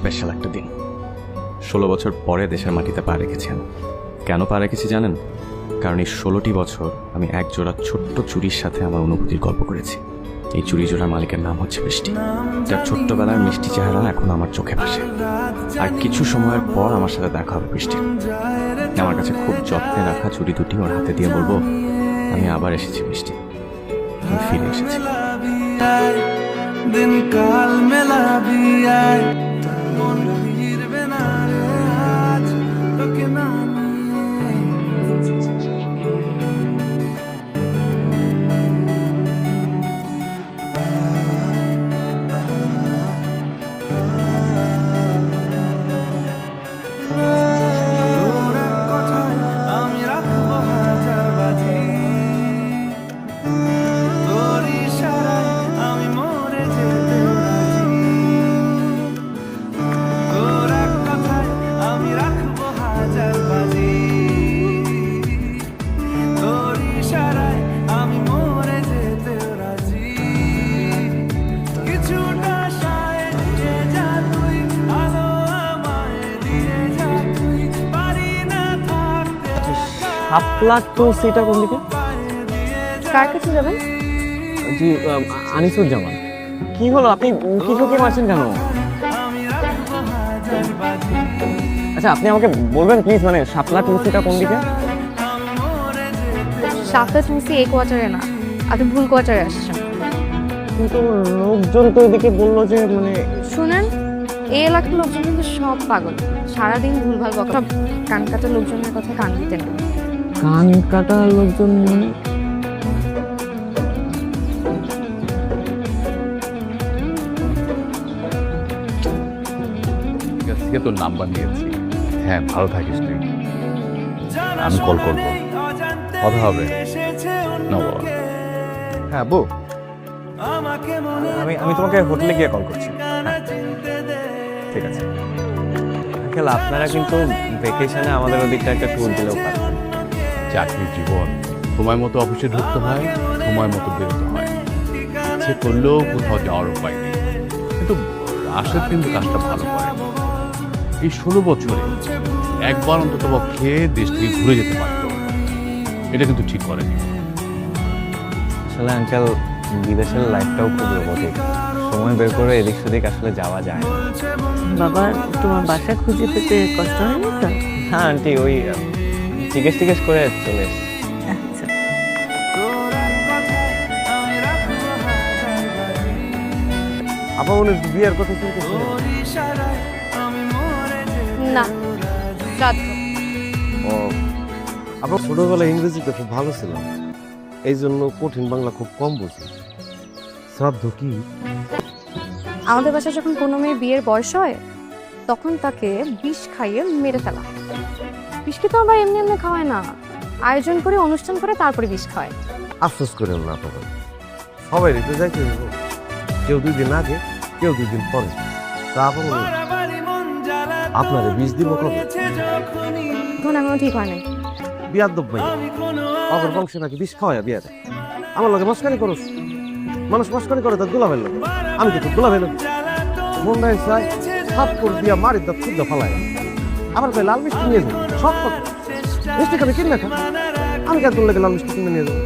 Special একটা দিন। 16 বছর পরে দেশের মাটিতে পা রেখেছি আমি। কেন পা রেখেছি জানেন? কারণ এই 16টি বছর আমি এক জোড়া ছোট্ট চুরির সাথে আমার অনুভূতির গল্প করেছি। এই চুরি জোড়ার মালিকের নাম হচ্ছে বৃষ্টি, যার ছোট্টবেলার মিষ্টি চেহারা এখন আমার চোখে ভাসে। আর কিছু সময়ের পর আমার সাথে দেখা হবে বৃষ্টির। আমার কাছে খুব যত্নে রাখা চুরি দুটি ওর হাতে দিয়ে বলবো, আমি আবার এসেছি বৃষ্টি, আমি ফিরে এসেছি। दिन काल मेला भी आए मन फिरबे ना रे आज তোকে না শাপলা তো সেটা কোন দিকে? কার কাছে যাবেন? জি আনিসুজ্জামান। কি হলো, আপনি উকি ঝুঁকি মারছেন কেন? আচ্ছা আপনি আমাকে বলবেন প্লিজ, মানে শাপলা টুসিটা কোন দিকে? শাপলা টুসি এই কোয়ার্টারে না, আপনি ভুল কোয়ার্টারে আসছেন। কিন্তু লোকজন তো এদিকে বললো যে মানে শুনেন, এই এলাকার লোকজন কিন্তু সব পাগল, সারাদিন ভুলভাল বকা। সব কান কাটা লোকজনের কথা কান দিতে না। কান কাটা লোকজন মানে তোর নাম্বার নিয়েছি। হ্যাঁ ভালো থাকিস তুই, আমি কল করবো, কথা হবে। হ্যাঁ বউ, আমি তোমাকে হোটেলে গিয়ে কল করছি। ঠিক আছে আঙ্কেল, আপনারা কিন্তু ভেকেশনে আমাদের ওদিকটা একটা ট্যুর দিলেও পারেন। চাকরির জীবন, সময় মতো অফিসে ঢুকতে হয়, সময় মতো বেরোতে হয়। সে করলেও কোথাও যাওয়ার উপায় নেই। কিন্তু রাশেদ কিন্তু কাজটা ভালো করে। এই 16 বছরে একবার অন্তত পক্ষে দেশ থেকে ঘুরে যেতে পারতো, এটা কিন্তু ঠিক করেনি। আসলে আঙ্কেল, বিদেশের লাইফটাও খুব রোবটিক, সময় বের করে এদিক সেদিক আসলে যাওয়া যায় না। বাবা, তোমার বাসা খুঁজে পেতে কষ্ট হয়নি তো? হ্যাঁ আন্টি, ওই জিজ্ঞেস করে চলে এসেছি। আচ্ছা, আপা উনি বিয়ের কথা শুনতেছি না, শ্রাদ্ধ। ও, আপনার ছোটবেলায় ইংরেজিতে খুব ভালো ছিল, এই জন্য কঠিন বাংলা খুব কম বুঝি। শ্রাদ্ধ কি? আমাদের বাসায় যখন কোনো মেয়ের বিয়ের বয়স হয়, তখন তাকে বিষ খাইয়ে মেরে ফেলা। বিষকে তো আবার এমনি এমনি খাওয়ায় না, আয়োজন করে অনুষ্ঠান করে তারপরে বিষ খায়। আফসোস করেন না আপনারা, সবাই রেখে যাইতে হইব। কেউ 2 দিন আগে, কেউ 2 দিন পরে। তারপর আপনারে বিষ দিব কবে? এখন এমন ঠিক হয় নাই। বিয়ার দব ভাই, অগর বংশে নাকি বিষ খাওয়ায় বিয়ারে। আমার লগে মস্কারি করস, মানুষ মস্কারি করে তার দুলাভের লোক, আমি তো তোর দুলাভের লোক। মন নাই চাই সাপ করে দিয়া মারির দাঁত শুদ্ধ ফালায়। আমার কই লাল মিষ্টি নিয়ে যাবো, সব কথা মিষ্টি খাবি কিনে খা, আমি কেন তোর লেগে লাল মিষ্টি কিনে নিয়ে যাবো?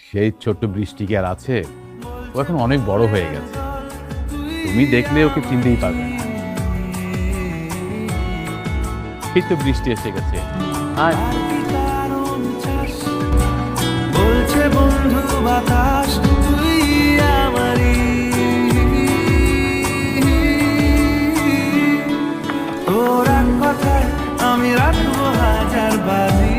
সেই ছোট্ট বৃষ্টি কি আর আছে? ও এখন অনেক বড় হয়ে গেছে, তুমি দেখলে ওকে চিনতেই পারবে না। এই তো বৃষ্টি এসে গেছে। আর বলছে বন্ধু বাতাস তুই আমারই, তোর এক কথায় আমি রাখবো হাজার বাজি,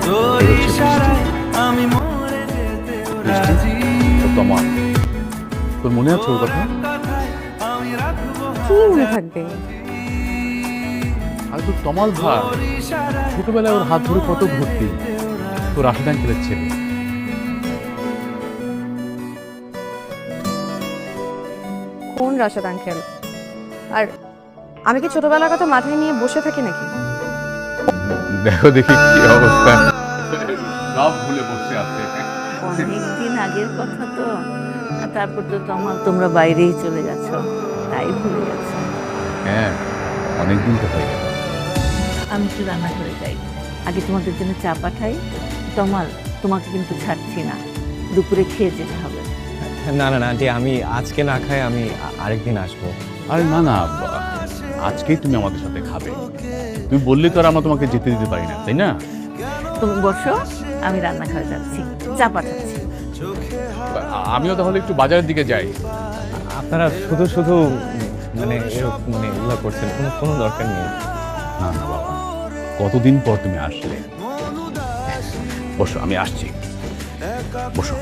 তোর ইশারায় আমি মরে যেতে রাজি। তোমার তোর মনে আছে ওর কথা? আমি রাখবো কি মনে থাকবে? আর তো তমাল ভাই ছোটবেলায় ওর হাত ধরে কত ঘুরতি, তোর রাশেদ আঙ্কেলের ছেলে। কোন রাশেদ আঙ্কেল? আর আমি কি ছোটবেলার কথা মাথায় নিয়ে বসে থাকি নাকি? দেখো দেখি কি অবস্থা, সব ভুলে বসে আছে। অনেকদিন আগের কথা তো, তারপর তো তোমরা বাইরেই চলে গেছো, তাই ভুলে গেছো। হ্যাঁ, অনেকদিন তো হয়ে গেল। আমি একটু রান্না করে যাই, আগে তোমাদের জন্য চা পাঠাই। তোমার তোমাকে কিন্তু ছাড়ছি না, দুপুরে খেয়ে যেতে হবে। না না না আন্টি, আমি আজকে না খাই, আমি আরেকদিন আসবো। আরে না না, আজকেই তুমি আমাদের সাথে খাবে। তুমি বললে তো আর আমরা তোমাকে যেতে দিতে পারি না, তাই না? তুমি বসো, আমি রান্না করে যাচ্ছি, চা পাঠাচ্ছি। আমিও তাহলে একটু বাজারের দিকে যাই। আপনারা শুধু শুধু মানে মানে এগুলো করছেন, কোনো দরকার নেই। না না বাবা, কতদিন পর তুমি আসলে। বসো, আমি আসছি। বসো।